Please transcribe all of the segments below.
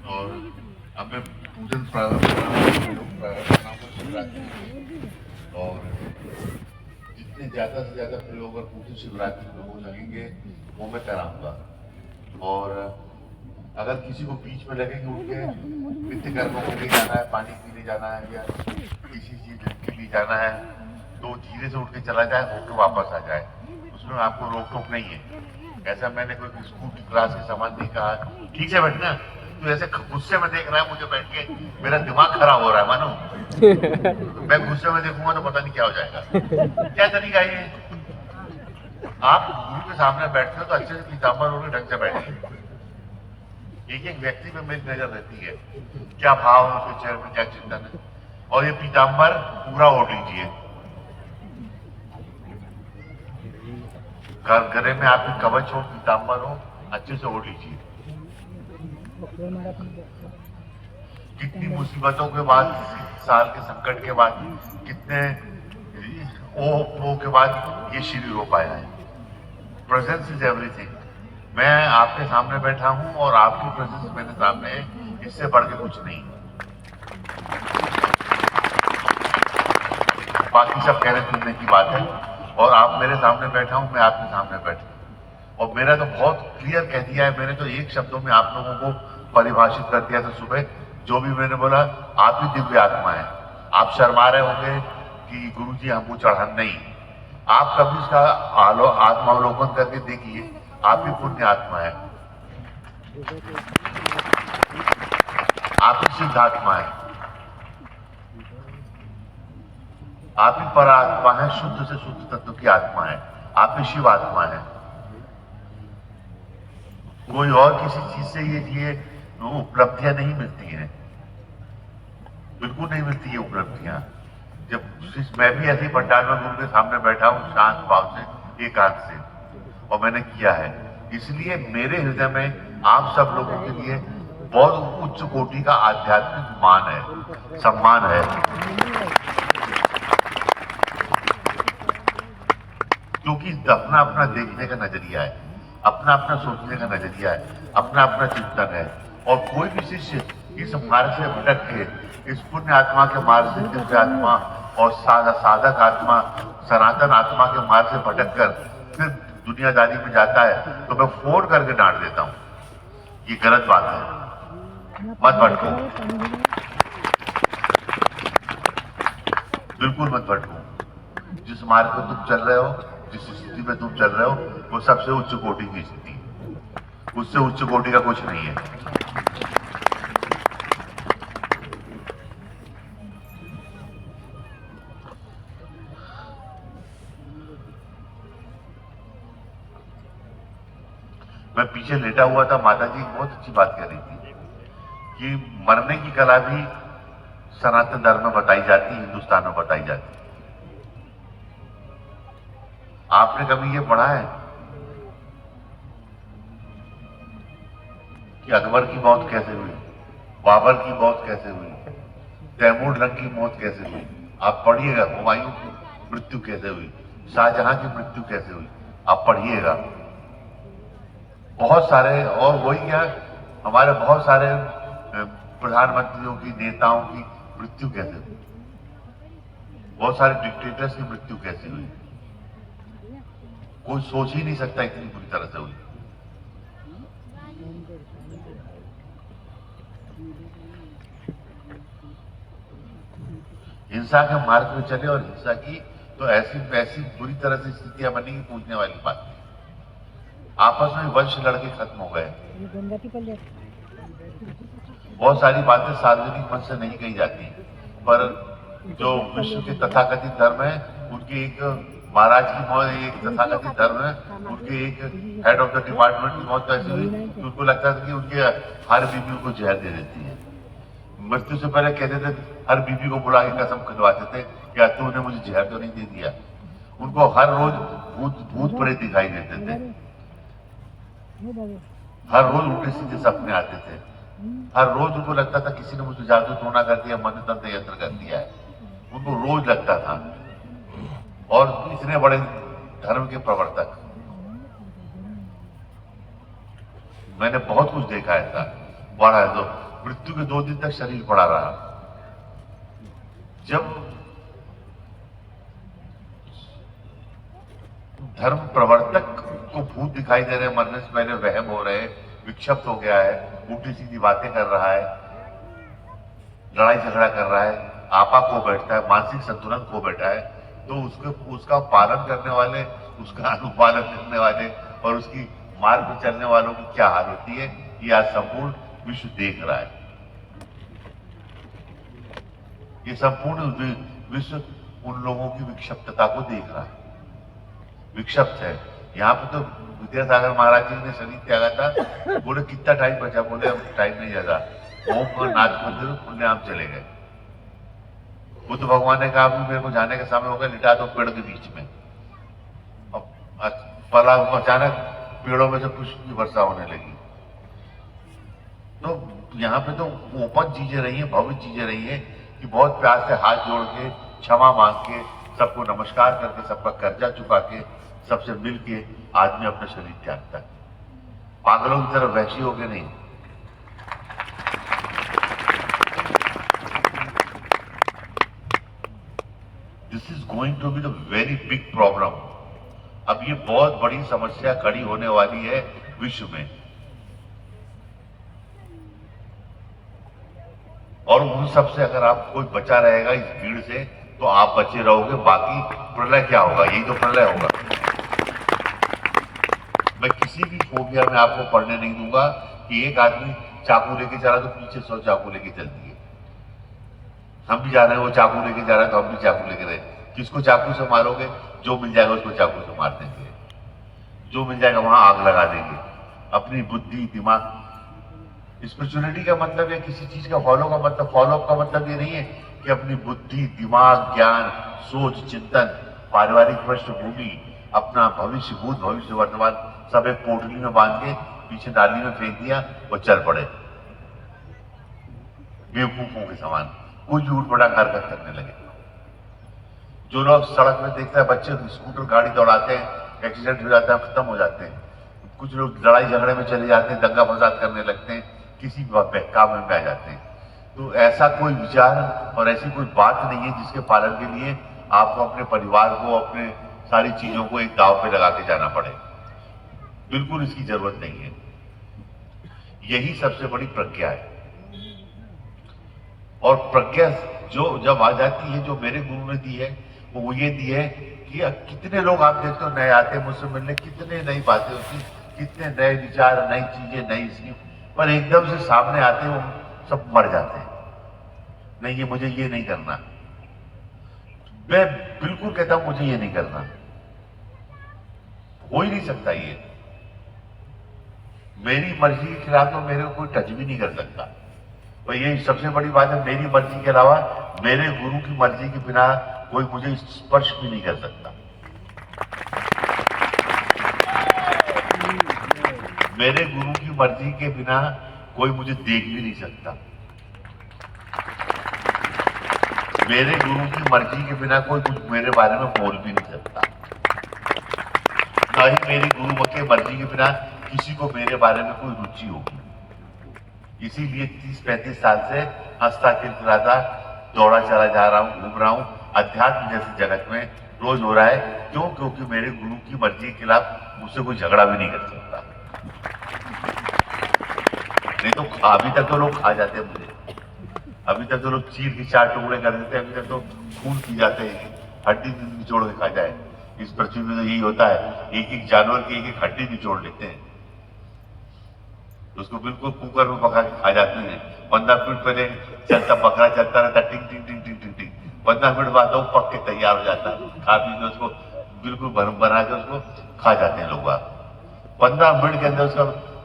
और अब मैं पूजन प्रारंभ करना शिवरात्रि और जितने ज़्यादा से ज़्यादा प्रयोग और पूजन शिवरात्रि में हो सकेंगे वो मैं कराऊंगा। और अगर किसी को बीच में लगे कि उनके नित्य कर्मों के लिए जाना है, पानी पीने जाना है या किसी चीज के लिए जाना है, तो धीरे से उठ के चला जाए, होकर वापस आ जाए, उसमें आपको रोक टोक नहीं है। ऐसा मैंने कोई स्कूल की क्लास के समान नहीं कहा ठीक से बैठना, तो ऐसे गुस्से में देख रहा है मुझे बैठ के, मेरा दिमाग खराब हो रहा है मानो। मैं गुस्से में देखूंगा तो पता नहीं क्या हो जाएगा। क्या तरीका है ये? आप गुरु के सामने बैठते हो तो अच्छे से पीताम्बर होकर ढंग से बैठे। एक एक व्यक्ति में मेरी नजर रहती है, क्या भाव है उसके चेहरे में, क्या चिंतन है। और ये पीताम्बर पूरा ओढ़ लीजिए। गले में आपके कवच हो, पीताम्बर हो, अच्छे से ओढ़ लीजिए। कितनी मुसीबतों के बाद, साल के संकट के बाद, कितने ओ के बाद ये शरीर हो पाया है। Presence is everything. मैं आपके सामने बैठा हूं और आपकी प्रेजेंस मेरे सामने है, इससे बढ़ के कुछ नहीं। बाकी सब कहने सुनने की बात है। और आप मेरे सामने बैठा हूं, मैं आपके सामने बैठा। और मेरा तो बहुत क्लियर कह दिया है मैंने, तो एक शब्दों में आप लोगों को परिभाषित कर दिया था सुबह, जो भी मैंने बोला, आप ही दिव्य आत्मा है। आप शर्मा रहे होंगे कि गुरुजी हमको चढ़ान नहीं। आप कभी इसका आत्मावलोकन करके देखिए, आप ही पुण्य आत्मा है, आप ही सिद्ध आत्मा है, आप ही पर आत्मा है, शुद्ध से शुद्ध तत्व की आत्मा है, आप ही शिव आत्मा है। कोई और किसी चीज से ये उपलब्धियां नहीं मिलती हैं, बिल्कुल नहीं मिलती ये उपलब्धियां। जब मैं भी ऐसे पंडाल में गुरु के सामने बैठा हूं, शांत भाव से, एकांत से, और मैंने किया है। इसलिए मेरे हृदय में आप सब लोगों के लिए बहुत उच्च कोटि का आध्यात्मिक मान है, सम्मान है। क्योंकि अपना अपना देखने का नजरिया है, अपना अपना सोचने का नजरिया है, अपना अपना चिंतन है। और कोई भी शिष्य इस मार्ग से भटक के, इस पुण्य आत्मा के मार्ग से, दिव्य आत्मा और साधक आत्मा, सनातन आत्मा के मार्ग से भटक कर फिर दुनियादारी में जाता है, तो मैं फोन करके डांट देता हूं, ये गलत बात है, मत भटको, बिल्कुल मत भटको। जिस मार्ग पर तुम चल रहे हो, जिस स्थिति में तुम चल रहे हो, वो सबसे उच्च कोटि की स्थिति है, उससे उच्च कोटि का कुछ नहीं है। मैं पीछे लेटा हुआ था, माता जी बहुत अच्छी बात कह रही थी कि मरने की कला भी सनातन धर्म में बताई जाती है, हिंदुस्तान में बताई जाती है। आपने कभी ये पढ़ा है कि अकबर की मौत कैसे हुई, बाबर की मौत कैसे हुई, तैमूर लंग की मौत कैसे हुई? आप पढ़िएगा। हुमायूं की मृत्यु कैसे हुई, शाहजहां की मृत्यु कैसे हुई, आप पढ़िएगा। बहुत सारे, और वही क्या, हमारे बहुत सारे प्रधानमंत्रियों की, नेताओं की मृत्यु कैसे हुई, बहुत सारे डिक्टेटर्स की मृत्यु कैसे हुई, कोई सोच ही नहीं सकता इतनी बुरी तरह से हुई। हिंसा के मार्ग में चले, और हिंसा की तो ऐसी वैसी बुरी तरह से स्थितियां बनी कि पूछने वाली बात नहीं। आपस में वंश लड़के खत्म हो गए। बहुत सारी बातें सार्वजनिक मंच से नहीं कही जाती, पर जो विश्व के तथाकथित धर्म है, उनकी एक महाराज की मौत, एक तथाकथित धर्म है, उनके एक हेड ऑफ द डिपार्टमेंट की मौत ऐसी हुई कि उनको लगता था कि उनके हर बीवी को जहर दे देती है। मृत्यु से पहले कहते थे, हर बीवी को बुला के कसम खिलवाते थे कि तूने मुझे जहर तो नहीं दे दिया। उनको हर रोज भूत प्रेत दिखाई देते थे, हर रोज उल्टे सीधे सपने आते थे, हर रोज उनको लगता था किसी ने मुझे जादू टोना कर दिया, मंत्र तंत्र यंत्र कर दिया है, उनको रोज लगता था। और इतने बड़े धर्म के प्रवर्तक, मैंने बहुत कुछ देखा ऐसा। बढ़ा है, तो मृत्यु के 2 दिन तक शरीर पड़ा रहा। जब धर्म प्रवर्तक को भूत दिखाई दे रहे, मरने से पहले वहम हो रहे, विक्षिप्त हो गया है, उल्टी सीधी बातें कर रहा है, लड़ाई झगड़ा कर रहा है, आपा खो बैठता है, मानसिक संतुलन खो बैठा है, तो उसका पालन करने वाले, उसका अनुपालन करने वाले और उसकी मार्ग पर चलने वालों की क्या हाल होती है, ये आज संपूर्ण विश्व देख रहा है। ये संपूर्ण विश्व उन लोगों की विक्षिप्तता को देख रहा है, विक्षिप्त है। यहाँ पे तो विद्यासागर महाराज जी ने शरीर त्यागा था, बोले कितना टाइम बचा, बोले अब टाइम नहीं ज्यादा, ओम का नाच मंदिर पुण्याम चले गए। बुद्ध भगवान ने कहा मेरे को जाने का समय हो गया, लिटा दो पेड़ के बीच में। अब पला अचानक पेड़ों में से पुष्प की वर्षा होने लगी। तो यहाँ पे तो ओपन चीजें रही है, भव्य चीजें रही है कि बहुत प्यार से हाथ जोड़ के, क्षमा मांग के, सबको नमस्कार करके, सबका कर्जा चुका के, सबसे मिल के आदमी अपना शरीर त्यागता है। पागलों की तरफ वैसी हो गए नहीं। This is going to be the very big problem. अब ये बहुत बड़ी समस्या खड़ी होने वाली है विश्व में, और उन सबसे अगर आप कोई बचा रहेगा इस भीड़ से तो आप बचे रहोगे, बाकी प्रलय क्या होगा, यही तो प्रलय होगा। मैं किसी भी फोबिया में आपको पढ़ने नहीं दूंगा कि एक आदमी चाकू लेके जा रहा तो पीछे 100 चाकू लेके चल दिए। हम भी जा रहे हैं, वो चाकू लेके जा रहा है तो हम भी चाकू लेके रहे। किसको चाकू से मारोगे? जो मिल जाएगा उसको चाकू से मार देंगे, जो मिल जाएगा वहां आग लगा देंगे। अपनी बुद्धि दिमाग, स्पिरिचुअलिटी का मतलब है किसी चीज का फॉलो का मतलब, फॉलोअप का मतलब ये नहीं है कि अपनी बुद्धि दिमाग ज्ञान सोच चिंतन पारिवारिक पृष्ठभूमि अपना भविष्य भूत भविष्य वर्तमान सब एक पोटली में बांध के पीछे डाली में फेंक दिया और चल पड़े बेवकूफों के समान, कुछ भी उठपटांग हरकत करने लगे। जो लोग सड़क में देखता है बच्चे स्कूटर गाड़ी दौड़ाते हैं, एक्सीडेंट हो जाता है, खत्म हो जाते हैं। कुछ लोग लड़ाई झगड़े में चले जाते हैं, दंगा फसाद करने लगते हैं, किसी काम में आ जाते हैं। तो ऐसा कोई विचार और ऐसी कोई बात नहीं है जिसके पालन के लिए आपको अपने परिवार को, अपने सारी चीजों को एक दांव पे लगा के जाना पड़े। बिल्कुल इसकी जरूरत नहीं है। यही सबसे बड़ी प्रज्ञा है। और प्रज्ञा जो जब आ जाती है, जो मेरे गुरु ने दी है, वो ये दी है कि कितने लोग आप देखते हो नए आते हैं मुझसे मिलने, कितने नई बातें होती, कितने नए विचार, नई चीजें, नई स्कीम, पर एकदम से सामने आते हैं वो सब मर जाते हैं। नहीं, ये मुझे ये नहीं करना। मैं बिल्कुल कहता हूं मुझे ये नहीं करना, हो ही नहीं सकता। ये मेरी मर्जी के खिलाफ तो मेरे को कोई टच भी नहीं कर सकता। तो ये सबसे बड़ी बात है, मेरी मर्जी के अलावा मेरे गुरु की मर्जी के बिना कोई मुझे स्पर्श भी नहीं कर सकता। मेरे गुरु की मर्जी के बिना कोई मुझे देख भी नहीं सकता। मेरे गुरु की मर्जी के बिना कोई कुछ मेरे बारे में बोल भी नहीं सकता। ना ही मेरी गुरु के मर्जी के बिना किसी को मेरे बारे में कोई रुचि होगी। इसीलिए 30-35 साल से हंसता खिलखिलाता दौड़ा चला जा रहा हूं, घूम रहा हूं अध्यात्म जैसे जगत में। रोज हो रहा है, क्यों? क्योंकि मेरे गुरु की मर्जी के खिलाफ मुझसे कोई झगड़ा भी नहीं कर सकता। नहीं तो अभी तक तो लोग खा जाते हैं मुझे, अभी तक तो लोग चीर के 4 टुकड़े कर देते हैं, अभी तक तो खून पी जाते हैं, हड्डी निचोड़ के खा जाए। इस पृथ्वी में तो यही होता है, एक एक जानवर की एक एक हड्डी निचोड़ लेते हैं, उसको बिल्कुल कुकर में पका के खा जाते हैं। 15 मिनट पहले चलता बकरा चलता रहता, टिंग टिंग टिंग टिंग टिंग टिंग, 15 मिनट बाद वो पक के तैयार हो जाता है, खा पी के उसको बिल्कुल बना के उसको खा जाते हैं लोग। 15 मिनट के अंदर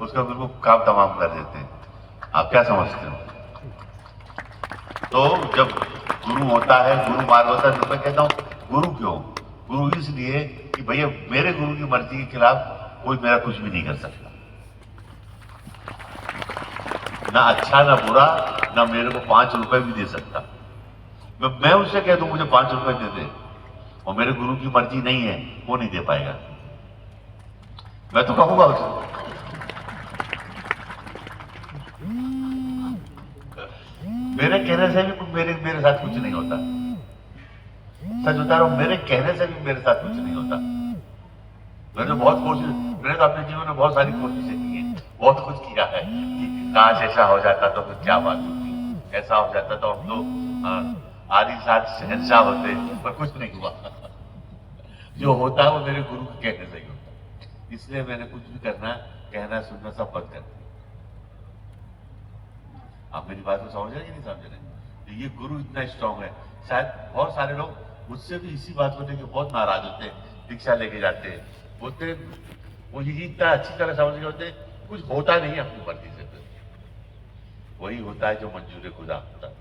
उसका बिल्कुल काम तमाम कर देते हैं। आप क्या समझते हो? तो जब गुरु होता है, गुरु मार्ग होता है, तो मैं कहता हूँ गुरु क्यों? गुरु इसलिए कि भैया मेरे गुरु की मर्जी के खिलाफ कोई मेरा कुछ भी नहीं कर सकता, ना अच्छा ना बुरा, ना मेरे को 5 रुपए भी दे सकता। मैं उससे कह दूं मुझे 5 रुपए दे दे, और मेरे गुरु की मर्जी नहीं है, वो नहीं दे पाएगा। मैं तो कहूंगा उसे मेरे कहने से भी मेरे मेरे साथ कुछ नहीं होता। सच बता रहा हूं, मेरे कहने से भी मेरे साथ कुछ नहीं होता। मैंने तो बहुत कोशिश, मैंने तो अपने जीवन में बहुत सारी कोशिशें की है, बहुत कुछ किया है कि काश ऐसा हो जाता तो फिर क्या बात होती, ऐसा हो जाता तो हम तो आदि साथ शहंशाह होते, पर कुछ नहीं हुआ। जो होता है वो मेरे गुरु के कहने से ही होता है। इसलिए मैंने कुछ भी करना, कहना, सुनना सब बंद कर दिया। आप मेरी बात को समझ रहे हैं कि नहीं समझ रहे? तो ये गुरु इतना स्ट्रांग है। शायद बहुत सारे लोग मुझसे भी इसी बात को लेकर बहुत नाराज होते हैं, दीक्षा लेके जाते हैं, बोलते वो यही इतना अच्छी तरह समझ गए होते, कुछ होता नहीं है अपनी मर्जी से, वही होता है जो मंजूर खुदा होता है।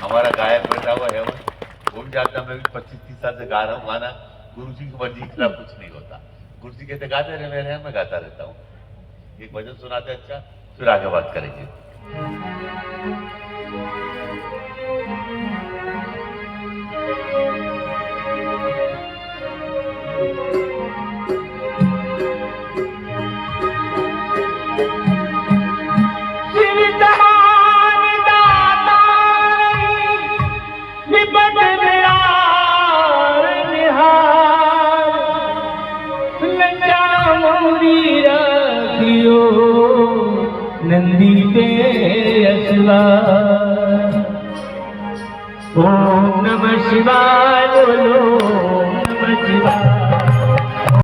हमारा गायक बैठा हुआ है वो भी जानता, मैं भी 25-30 साल से गा रहा हूँ गाना, गुरु जी की मर्जी के खिलाफ कुछ नहीं होता। गुरु जी कहते गाते रहे मेरे हैं, मैं गाता रहता हूँ। एक भजन सुनाते अच्छा, फिर आगे बात करेंगे। नंदी पे असला